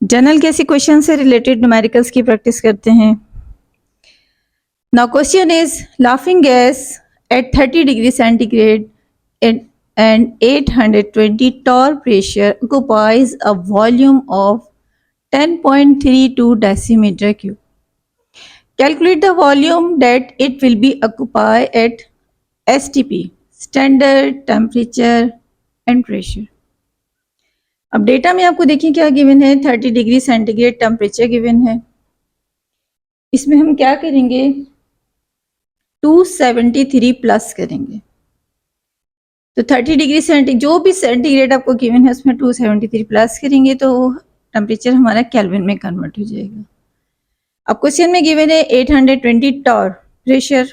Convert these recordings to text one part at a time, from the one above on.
General कैसे question से related numericals की प्रैक्टिस करते हैं। Now question is laughing gas at 30 degree centigrade and 820 torr pressure occupies a volume of 10.32 decimeter cube. Calculate the volume that it will be occupy at STP, standard temperature and pressure. अब data में आपको देखिए क्या given है, 30 degree centigrade temperature given है। इसमें हम क्या करेंगे, 273 प्लस करेंगे। तो 30 डिग्री सेंटीग्रेड जो भी सेंटीग्रेड आपको गिवन है उसमें 273 प्लस करेंगे तो टेम्परेचर हमारा केल्विन में कन्वर्ट हो जाएगा। अब क्वेश्चन में गिवन है 820 टॉर प्रेशर,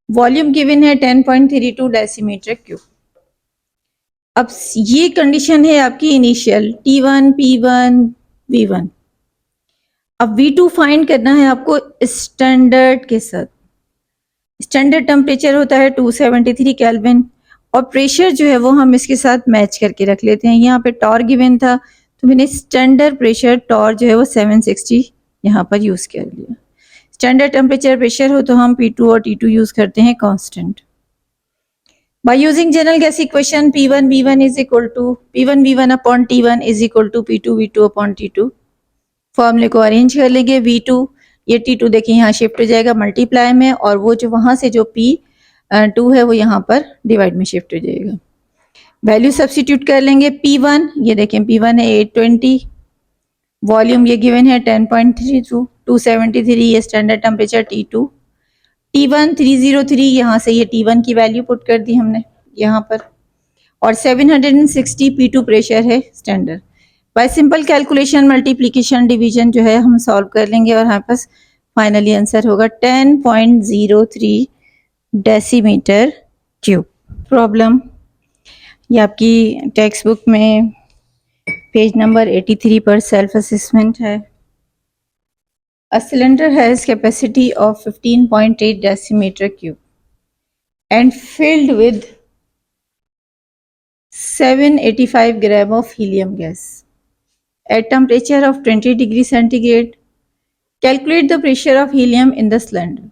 वॉल्यूम गिवन है 10.32 डेसीमीटर क्यूब। अब ये कंडीशन है आपकी इनिशियल T1, P1, V1। अब V2 फाइंड करना है आपको स्टैंडर्ड के साथ। स्टैंडर्ड टेम्परेचर होता है 273 केल्विन और प्रेशर जो है वो हम इसके साथ मैच करके रख लेते हैं। यहाँ पे टॉर गिवन था तो मैंने स्टैंडर्ड प्रेशर टॉर जो है वो 760 यहाँ पर यूज कर लिया। स्टैंडर्ड टेम्परेचर प्रेशर हो तो हम P2 और T2 यूज करते हैं constant. By using general gas equation P1 V1 is equal to P1 V1 upon T1 is equal to P2 V2 upon T2। फॉर्मूले को अरेंज कर लेंगे। V2 ये T2 देखिए यहाँ शिफ्ट हो जाएगा मल्टीप्लाई में और वो जो वहां से जो P2 है वो यहाँ पर डिवाइड में शिफ्ट हो जाएगा। वैल्यू सब्स्टिट्यूट कर लेंगे। P1 ये देखें P1 है 820, वॉल्यूम ये गिवन है 10.32, 273 ये स्टैंडर्ड टेम्परेचर T2, T1 303 यहाँ से ये T1 की वैल्यू पुट कर दी हमने यहाँ पर और 760 P2 प्रेशर है standard. Bye simple calculation multiplication division जो है हम सॉल्व कर लेंगे और हमारे पास फाइनली आंसर होगा 10.03 डेसीमीटर क्यूब। प्रॉब्लम ये आपकी टेक्स्ट बुक में पेज नंबर 83 पर सेल्फ असेसमेंट है। A cylinder has capacity of 15.8 decimeter cube and filled with 785 gram of helium gas. At temperature of 20 degree centigrade, calculate the pressure of helium in the cylinder.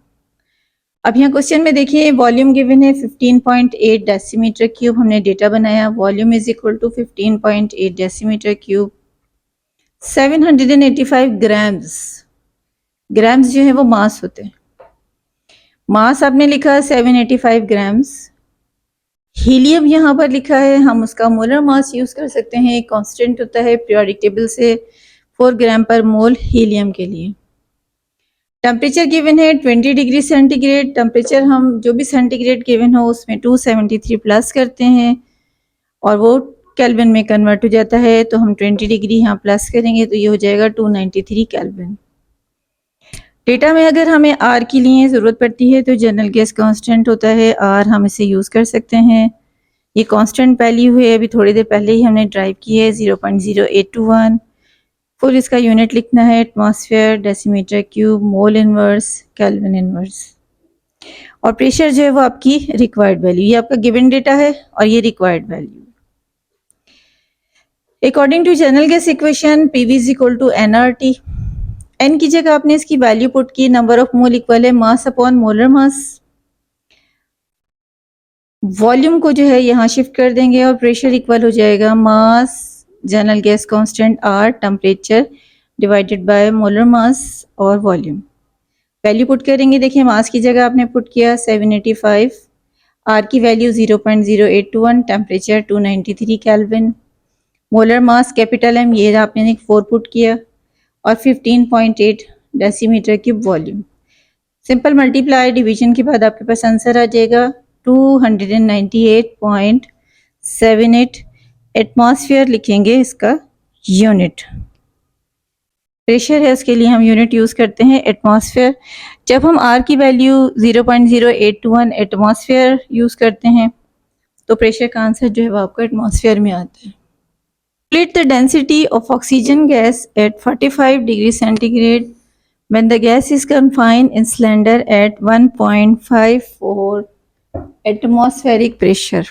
अब यहाँ question में देखिए volume given है 15.8 decimetre cube, हमने डेटा बनाया। Volume is equal to 15.8 decimetre cube, 785 grams. Grams जो है वो मास होते हैं। मास आपने लिखा 785 ग्राम्स। हीलियम यहाँ पर लिखा है, हम उसका मोलर मास यूज कर सकते हैं। कांस्टेंट होता है पीरियोडिक टेबल से 4 ग्राम पर मोल हीलियम के लिए। टेम्परेचर गिवन है 20 डिग्री सेंटीग्रेड। टेम्परेचर हम जो भी सेंटीग्रेड गिवन हो उसमें 273 प्लस करते हैं और वो केल्विन में कन्वर्ट हो जाता है। तो हम 20 डिग्री यहाँ प्लस करेंगे तो ये हो जाएगा 293 केल्विन। डेटा में अगर हमें आर के लिए ज़रूरत पड़ती है तो जनरल गैस कांस्टेंट होता है आर, हम इसे यूज़ कर सकते हैं। ये कांस्टेंट वैल्यू है, अभी थोड़ी देर पहले ही हमने ड्राइव की है 0.0821। फुल इसका यूनिट लिखना है atmosphere, decimetre cube, mole inverse, kelvin inverse. और प्रेशर जो है वो आपकी रिक्वायर्ड वैल्यू, ये आपका गिवन डेटा है और ये required value. According to general gas equation PV is equal to nRT। N की जगह आपने इसकी वैल्यू पुट की, नंबर ऑफ मोल इक्वल है mass upon molar mass. Volume को जो है यहाँ शिफ्ट कर देंगे और प्रेशर इक्वल हो जाएगा mass general gas constant R temperature divided by molar mass और वॉल्यूम। वैल्यू पुट करेंगे। देखिए मास की जगह आपने पुट किया 785, आर की value 0.0821, temperature 293 Kelvin, molar mass capital M ये आपने 4 पुट किया और 15.8 decimetre cube volume. Simple multiply division के बाद आपके पास आंसर आ जाएगा 298.78 एटमॉस्फेयर लिखेंगे इसका यूनिट। प्रेशर है उसके लिए हम यूनिट यूज करते हैं एटमॉस्फेयर। जब हम आर की वैल्यू 0.0821 एटमॉस्फेयर यूज करते हैं तो प्रेशर का आंसर जो है वो आपका एटमॉस्फेयर में आता है। Calculate the density of oxygen gas at 45 degree centigrade when the gas is confined in cylinder at 1.54 atmospheric pressure.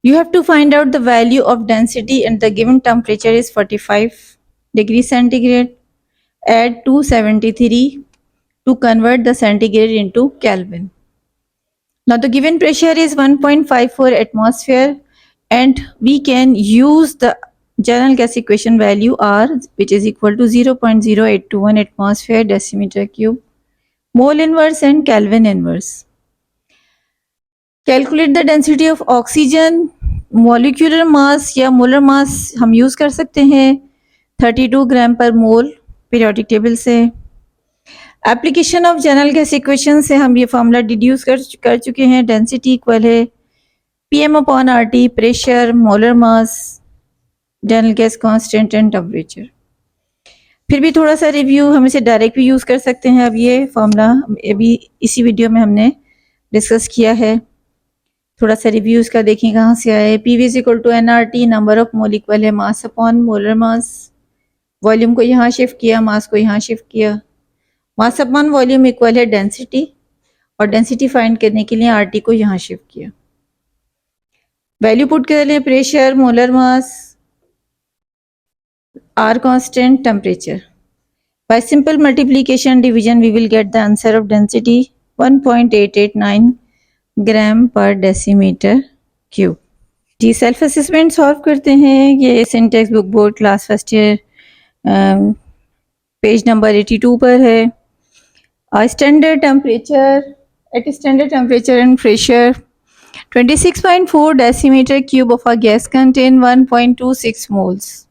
You have to find out the value of density and the given temperature is 45 degrees centigrade. Add 273 to convert the centigrade into Kelvin. Now the given pressure is 1.54 atmosphere and we can use the general gas equation value R, which is equal to 0.0821 atmosphere decimeter cube, mole inverse and Kelvin inverse. Calculate the density of oxygen, molecular mass या molar mass हम use कर सकते हैं 32 ग्राम पर मोल periodic table से. Application of general gas equation से हम ये फॉर्मूला डिड्यूस कर चुके हैं. डेंसिटी इक्वल है PM upon RT, pressure, molar mass, general gas constant and temperature. फिर भी थोड़ा सा रिव्यू, हम इसे डायरेक्ट भी यूज कर सकते हैं. अब ये फॉर्मूला अभी इसी वीडियो में हमने डिस्कस किया है. थोड़ा सा रिव्यू इसका देखें कहाँ से आए. P V is equal to n R T, number of mole equal है mass upon molar mass. Volume को यहाँ शिफ्ट किया, मास को यहाँ शिफ्ट किया. मास अपॉन वॉल्यूम इक्वल है डेंसिटी, और डेंसिटी फाइंड करने के लिए आरटी को यहाँ शिफ्ट किया. वैल्यू पुट कर लें, pressure, molar mass, R constant, temperature. By simple multiplication division we will get the answer of density 1.889 gram per decimetre cube. जी सेल्फ असेसमेंट सॉल्व करते हैं. ये syntax book board class first year page number 82 पर है. Standard temperature, at standard temperature and pressure 26.4 decimeter cube of a gas contain 1.26 moles.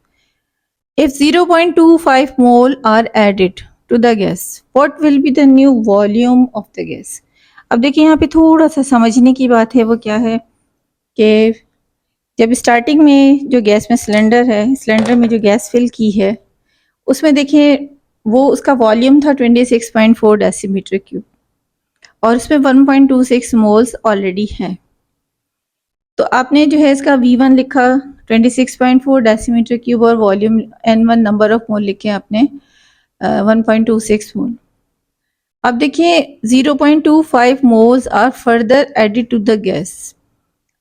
If 0.25 mole are added to the gas, what will be the new volume of the gas? अब देखिए यहाँ पे थोड़ा सा समझने की बात है. वो क्या है कि जब स्टार्टिंग में जो गैस में सिलेंडर है, सिलेंडर में जो गैस फिल की है उसमें देखिए वो उसका वॉल्यूम था 26.4 डेसीमीटर क्यूब और उसमें 1.26 मोल्स ऑलरेडी हैं. तो आपने जो है इसका V1 लिखा 26.4 डेसीमीटर क्यूब और volume N1 number of mole लिखे आपने 1.26 मोल. अब देखिए 0.25 moles are further added to the gas.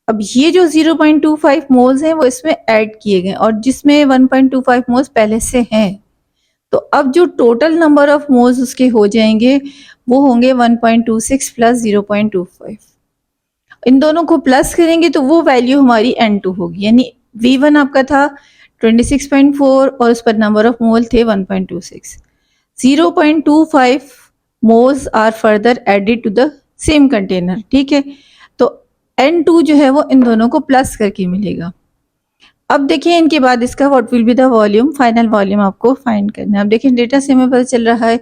अब ये जो 0.25 मोल्स हैं वो इसमें ऐड किए गए और जिसमें 1.25 मोल्स पहले से हैं. तो अब जो टोटल नंबर ऑफ मोल्स उसके हो जाएंगे वो होंगे 1.26 प्लस 0.25. इन दोनों को प्लस करेंगे तो वो वैल्यू हमारी N2 होगी. यानी V1 आपका था 26.4 और उस पर नंबर ऑफ मोल थे 1.26. 0.25 moles are further added to the same container. ठीक है, तो N2 जो है वो इन दोनों को प्लस करके मिलेगा. अब देखिए इनके बाद इसका what will be the volume, final volume आपको फाइंड करना है. अब देखिए डेटा से हमें पता चल रहा है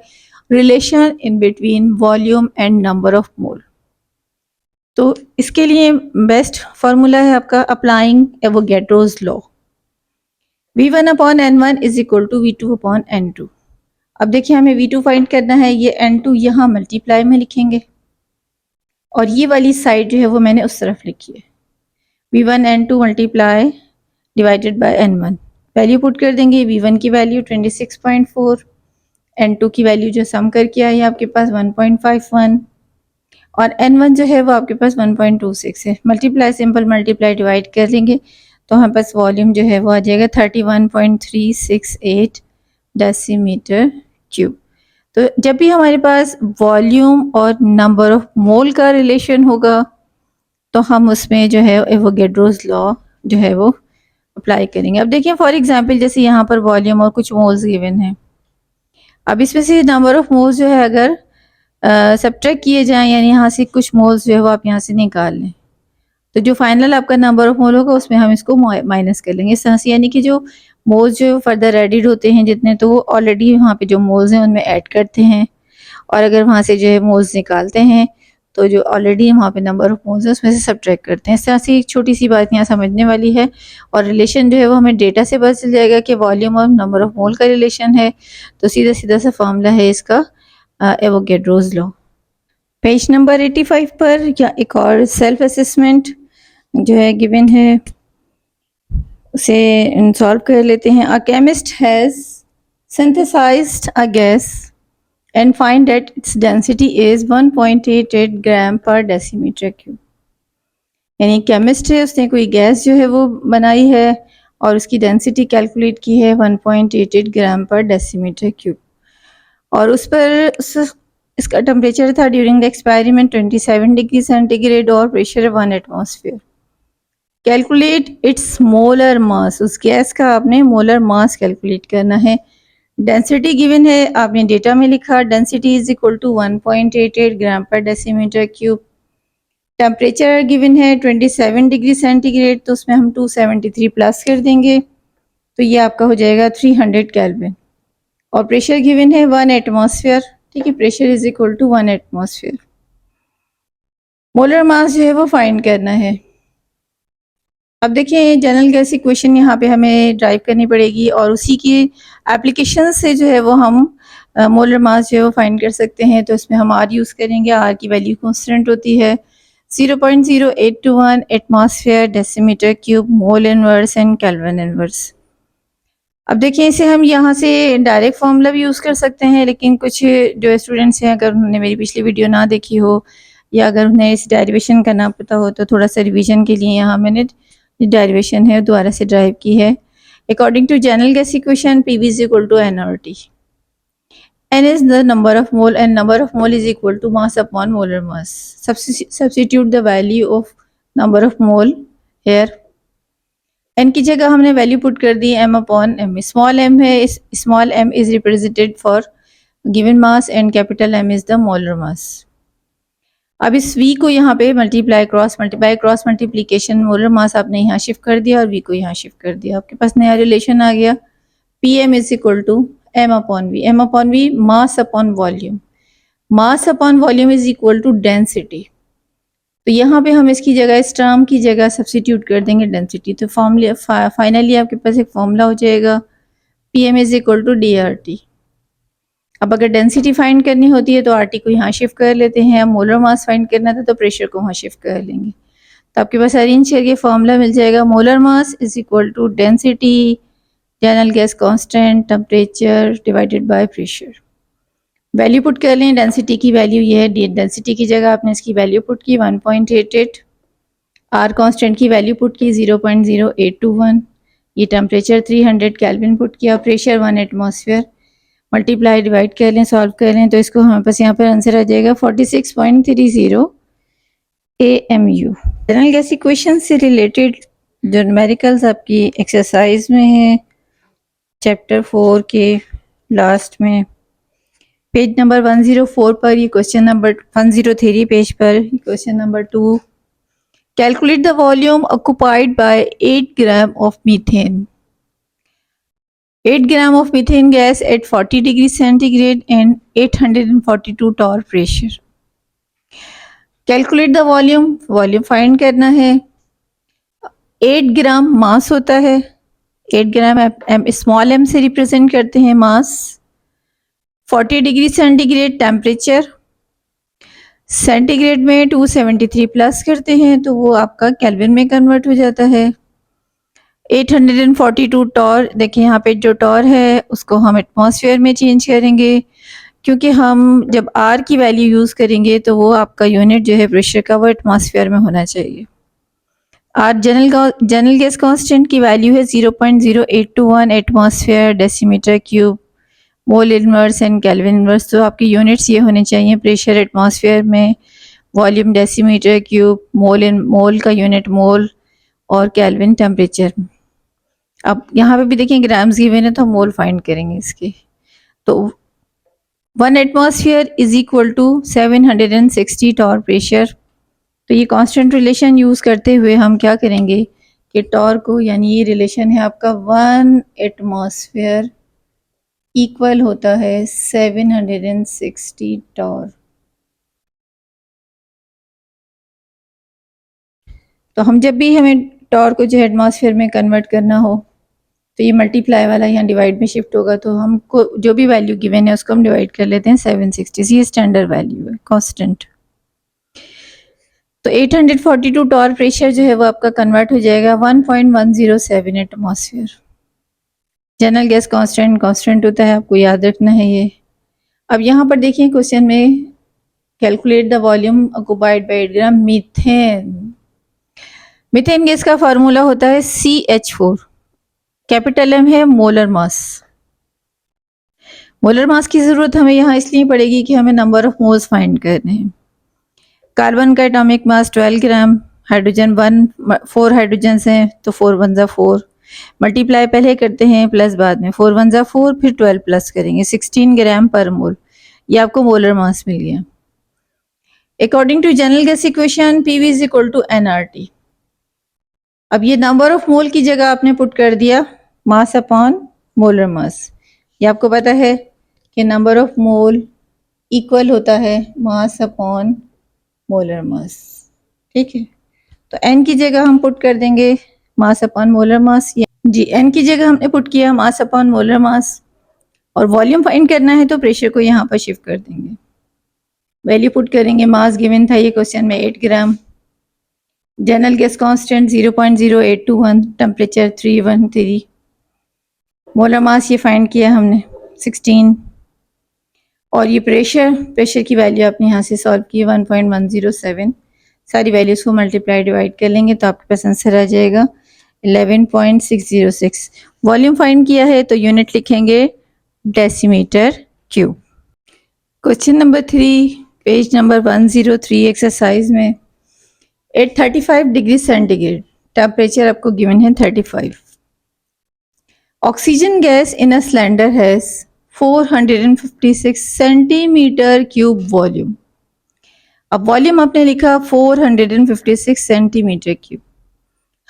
relation in between volume and number of mole. तो इसके लिए बेस्ट फार्मूला है आपका applying Avogadro's law. V1 upon N1 is equal to V2 upon N2. अब देखिए हमें V2 फाइंड करना है. ये N2 यहाँ मल्टीप्लाई में लिखेंगे और ये वाली साइड जो है वो मैंने उस तरफ लिखी है. V1 N2 multiply divided by N1. Value put कर देंगे. V1 की वैल्यू 26.4, N2 की वैल्यू जो सम करके आई है आपके पास 1.51 और N1 जो है वो आपके पास 1.26 है. मल्टीप्लाई, सिंपल मल्टीप्लाई डिवाइड कर लेंगे तो हमारे पास वॉल्यूम जो है वो आ जाएगा 31.368 डेसीमीटर क्यूब. तो जब भी हमारे पास वॉल्यूम और नंबर ऑफ मोल का रिलेशन होगा तो हम उसमें जो है एवोगैड्रोस लॉ जो है वो अप्लाई करेंगे. अब देखिए फॉर एग्जांपल जैसे यहाँ पर वॉल्यूम और कुछ मोल्स गिवन है. अब इसमें से नंबर ऑफ मोल्स जो है अगर सब्ट्रैक्ट किए जाएं यानी यहाँ से कुछ मोल्स जो है वो आप यहाँ से निकाल लें तो जो फाइनल आपका नंबर ऑफ मोल होगा उसमें हम इसको माइनस कर लेंगे इस तरह से. यानी कि जो मोल्स जो फर्दर एडिड होते हैं जितने तो वो ऑलरेडी वहाँ पे जो मोल्स हैं उनमें ऐड करते हैं और अगर वहाँ से जो है मोल्स निकालते हैं तो जो ऑलरेडी वहाँ पे नंबर ऑफ मोल्स है उसमें से सब्ट्रैक्ट करते हैं. इस तरह से एक छोटी सी बात यहाँ समझने वाली है और रिलेशन जो है वो हमें डेटा से पता चल जाएगा कि वॉल्यूम और नंबर ऑफ मोल का रिलेशन है. तो सीधा सीधा सा फॉर्मूला है इसका एवोगैड्रोस लॉ. पेज नंबर 85 पर या एक और सेल्फ असेसमेंट जो है गिवन है उसे सॉल्व कर लेते हैं. A chemist has synthesized a gas and find that its density is 1.88 gram per decimeter cube. यानी केमिस्ट है, उसने कोई गैस जो है वो बनाई है और उसकी डेंसिटी कैलकुलेट की है 1.88 ग्राम पर डेसीमीटर क्यूब, और उस पर इसका टेम्परेचर था during the experiment 27 degree centigrade और pressure 1 atmosphere. Calculate its molar mass, उस गैस का आपने मोलर मास कैलकुलेट करना है। डेंसिटी गिवन है, आपने डेटा में लिखा density is equal to 1.88 gram per decimetre cube. Temperature given है 27 डिग्री सेंटीग्रेड, तो उसमें हम 273 प्लस कर देंगे तो ये आपका हो जाएगा 300 केल्विन। और प्रेशर गिवन है 1 एटमॉस्फेयर, ठीक है, pressure is equal to 1 atmosphere. Molar mass जो है वो फाइंड करना है। अब देखिए जनरल गैस इक्वेशन यहाँ पे हमें ड्राइव करनी पड़ेगी और उसी की एप्लीकेशन से जो है वो हम मोलर मास जो है वो फाइंड कर सकते हैं। तो इसमें हम आर यूज़ करेंगे, आर की वैल्यू कॉन्स्टेंट होती है 0.0821 atmosphere decimetre cube mole inverse and kelvin inverse. अब देखिए इसे हम यहाँ से डायरेक्ट फॉर्मूला भी यूज़ कर सकते हैं, लेकिन कुछ जो स्टूडेंट्स हैं अगर उन्होंने मेरी पिछली वीडियो ना देखी हो या अगर उन्हें इस डेरिवेशन का ना पता हो तो थोड़ा सा रिवीजन के लिए यहाँ मैंने डेरिवेशन है दोबारा से ड्राइव की है। According to general gas equation PV is equal to nRT. N is the number of mole and number of mole is equal to mass upon molar mass. Substitute the value of number of mole here. N की जगह हमने value put कर दी m upon m. Small m है, small m is represented for given mass and capital M is the molar mass. अब इस v को यहाँ पे multiply cross multiplication molar mass आपने यहाँ शिफ्ट कर दिया और v को यहाँ शिफ्ट कर दिया, आपके पास नया रिलेशन आ गया Pm is equal to m upon v, mass upon volume, mass upon volume is equal to density. तो यहाँ पे हम इसकी जगह इस टर्म की जगह सब्सिट्यूट कर देंगे डेंसिटी, तो फॉर्मूला फाइनली आपके पास एक फॉर्मूला हो जाएगा Pm is equal to DRT। अब अगर डेंसिटी फाइंड करनी होती है तो आरटी को यहाँ शिफ्ट कर लेते हैं, अब मोलर मास फाइंड करना था तो प्रेशर को वहाँ शिफ्ट कर लेंगे, तो आपके पास अरेंज करके फॉर्मूला मिल जाएगा molar mass is equal to density general gas constant temperature divided by pressure. Value put कर लें, डेंसिटी की वैल्यू ये है, डेंसिटी की जगह आपने इसकी वैल्यू पुट की 1.88, आर कांस्टेंट की वैल्यू पुट की 0.0821, ये टेम्परेचर 300 केल्विन पुट किया, प्रेशर 1 एटमॉस्फेयर, मल्टीप्लाई डिवाइड कर लें, सॉल्व कर लें तो इसको हमारे पास यहाँ पर आंसर आ जाएगा 46.30 AMU। जनरल गैस इक्वेशन से रिलेटेड जो न्यूमेरिकल्स आपकी एक्सरसाइज में है चैप्टर 4 के लास्ट में पेज नंबर 104 पर, ये क्वेश्चन नंबर 103 पेज पर question number 2, calculate the volume occupied by 8 gram of methane, 8 gram of methane gas at 40 degrees centigrade and 842 torr pressure. Calculate the volume, volume find करना है। 8 ग्राम मास होता है, 8 ग्राम M small m से represent करते हैं मास, 40 degree centigrade temperature, centigrade में 273 plus करते हैं तो वो आपका केल्विन में कन्वर्ट हो जाता है। 842 टॉर, देखिए यहाँ पे जो टॉर है उसको हम एटमॉस्फेयर में चेंज करेंगे क्योंकि हम जब आर की वैल्यू यूज़ करेंगे तो वो आपका यूनिट जो है प्रेशर का वो एटमॉस्फेयर में होना चाहिए। आर जनरल गैस कांस्टेंट की वैल्यू है 0.0821 atmosphere decimetre cube mole inverse and kelvin inverse, तो आपकी यूनिट्स ये होने चाहिए प्रेशर एटमॉस्फेयर में, वॉल्यूम डेसीमीटर क्यूब, मोल का यूनिट मोल और केल्विन टेम्परेचर। अब यहाँ पे भी देखें ग्राम्स गिवन है तो हम मोल फाइंड करेंगे इसके, तो 1 atmosphere is equal to 760 torr pressure. तो ये कांस्टेंट रिलेशन यूज़ करते हुए हम क्या करेंगे कि टॉर को, यानी ये रिलेशन है आपका 1 एटमॉस्फेयर इक्वल होता है 760 टॉर। तो हम जब भी हमें टॉर को जो है एटमॉस्फेयर में कन्वर्ट करना हो तो ये मल्टीप्लाई वाला यहाँ डिवाइड में शिफ्ट होगा, तो हमको जो भी वैल्यू गिवन है उसको हम डिवाइड कर लेते हैं 760, ये स्टैंडर्ड वैल्यू है कांस्टेंट। तो 842 टॉर प्रेशर जो है वो आपका कन्वर्ट हो जाएगा 1.107 एटमॉस्फेयर। जनरल गैस कांस्टेंट होता है, आपको याद रखना है ये। अब यहाँ पर देखिए क्वेश्चन में calculate the volume occupied by 8 gram methane, methane gas का फार्मूला होता है CH4, कैपिटल M है मोलर मास। मोलर मास की जरूरत हमें यहाँ इसलिए पड़ेगी कि हमें नंबर ऑफ मोल्स फाइंड करने हैं। कार्बन का एटॉमिक मास 12 ग्राम, हाइड्रोजन 4 हाइड्रोजन हैं तो 4 1 जा 4, मल्टीप्लाई पहले करते हैं प्लस बाद में, 4 1 जा 4, फिर 12 प्लस करेंगे, 16 ग्राम पर मोल। ये आपको मोलर मास मिल गया। According to general gas equation PV is equal to nRT। अब ये नंबर ऑफ मोल की जगह आपने पुट कर दिया मास अपॉन मोलर मास। ये आपको पता है कि नंबर ऑफ मोल इक्वल होता है मास अपॉन मोलर मास। ठीक है, तो n की जगह हम पुट कर देंगे मास अपॉन मोलर मास। जी, n की जगह हमने पुट किया मास अपॉन मोलर मास, और वॉल्यूम फाइंड करना है तो प्रेशर को यहाँ पर शिफ्ट कर देंगे। वैल्यू पुट करेंगे, मास गिवन था ये क्वेश्चन में 8 gram, general gas constant 0.0821, temperature 313, molar mass ये फाइंड किया हमने 16, और ये प्रेशर की वैल्यू आपने यहाँ से सॉल्व की 1.107। सारी वैल्यूज को मल्टीप्लाई डिवाइड कर लेंगे तो आपके पास आंसर आ जाएगा 11.606। वॉल्यूम फाइंड किया है तो यूनिट लिखेंगे decimetre cube. Question number 3, page number 103 exercise में, एट 35 डिग्री सेंटीग्रेड टेम्परेचर आपको गिवन है 35। Oxygen gas in a cylinder has 456 centimetre cube volume. अब वॉल्यूम आपने लिखा 456 सेंटीमीटर क्यूब,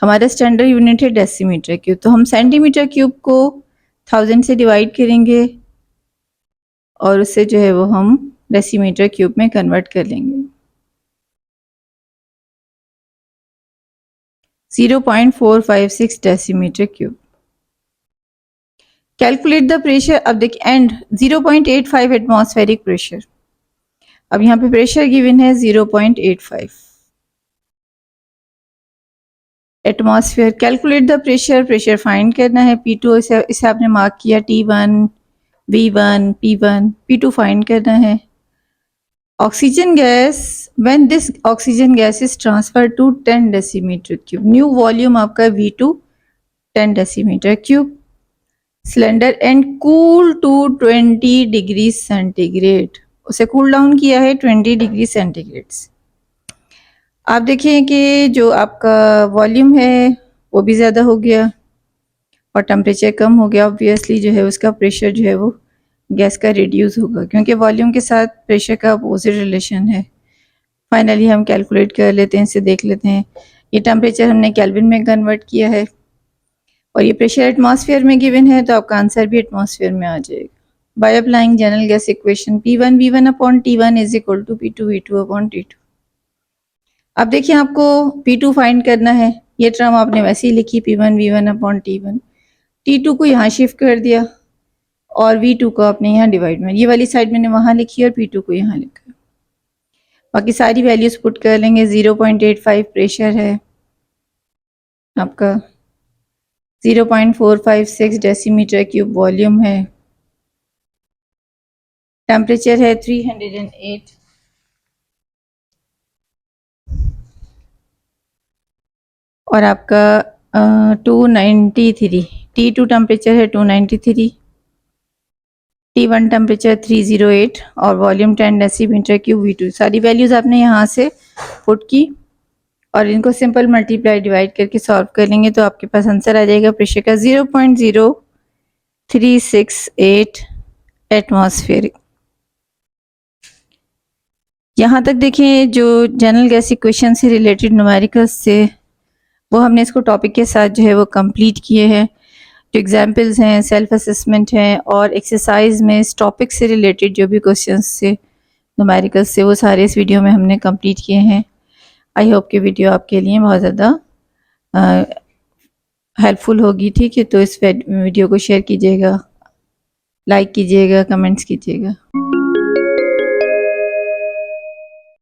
हमारा स्टैंडर्ड यूनिट है डेसीमीटर क्यूब, तो हम सेंटीमीटर क्यूब को 1000 से डिवाइड करेंगे और उससे जो है वो हम डेसीमीटर क्यूब में कन्वर्ट कर लेंगे। 0.456 decimetre cube. Calculate the pressure, अब देखिए एंड 0.85 एटमॉस्फेरिक प्रेशर। अब यहाँ पे प्रेशर गिवन है 0.85 atmosphere. Calculate the pressure, pressure find करना है। P2 इसे आपने मार्क किया, T1, V1, P1, P2 find करना है। Oxygen gas, when this oxygen gas is transfer to 10 decimetre cube, new volume आपका V2 10 decimetre cube. Cylinder and cool to 20 degree centigrade, उसे cool down किया है 20 degree centigrade से। आप देखें कि जो आपका वॉल्यूम है वो भी ज़्यादा हो गया और टेम्परेचर कम हो गया, ऑब्वियसली जो है उसका प्रेशर जो है वो गैस का रिड्यूस होगा, क्योंकि वॉल्यूम के साथ प्रेशर का अपोजिट रिलेशन है। फाइनली हम कैलकुलेट कर लेते हैं, इसे देख लेते हैं। ये टेम्परेचर हमने केल्विन में कन्वर्ट किया है और ये प्रेशर एटमॉस्फेयर में गिवन है, तो आपका आंसर भी एटमॉस्फेयर में आ जाएगा। By applying general gas equation P1 V1 upon T1 is equal to P2 V2 upon T2। अब देखिए आपको P2 फाइंड करना है, ये टर्म आपने वैसे ही लिखी P1 V1 upon T1, T2 को यहाँ शिफ्ट कर दिया और V2 को आपने यहाँ डिवाइड में, ये वाली साइड मैंने वहाँ लिखी और P2 को यहाँ लिखा। बाकी सारी वैल्यूज पुट कर लेंगे। 0.85 प्रेशर है आपका, 0.456 डेसीमीटर क्यूब वॉल्यूम है, टेम्परेचर है 308, और आपका 293, T2 टेम्परेचर है 293, T1 टेम्परेचर 308 और वॉल्यूम 10 डेसीमीटर क्यूब V2। सारी वैल्यूज आपने यहाँ से पुट की और इनको सिंपल मल्टीप्लाई डिवाइड करके सॉल्व कर लेंगे तो आपके पास आंसर आ जाएगा प्रेशर का 0.0368 एटमॉस्फेयर। यहाँ तक देखें जो जनरल गैस इक्वेशन से रिलेटेड न्यूमेरिकल्स थे वो हमने इसको टॉपिक के साथ जो है वो कंप्लीट किए हैं। जो एग्जाम्पल्स हैं, सेल्फ असेसमेंट हैं और एक्सरसाइज में इस टॉपिक से रिलेटेड जो भी क्वेश्चंस थे न्यूमेरिकल्स से, वो सारे इस वीडियो में हमने कंप्लीट किए हैं। आई होप कि वीडियो आपके लिए बहुत ज़्यादा हेल्पफुल होगी। ठीक है, तो इस वीडियो को शेयर कीजिएगा, लाइक कीजिएगा, कमेंट्स कीजिएगा।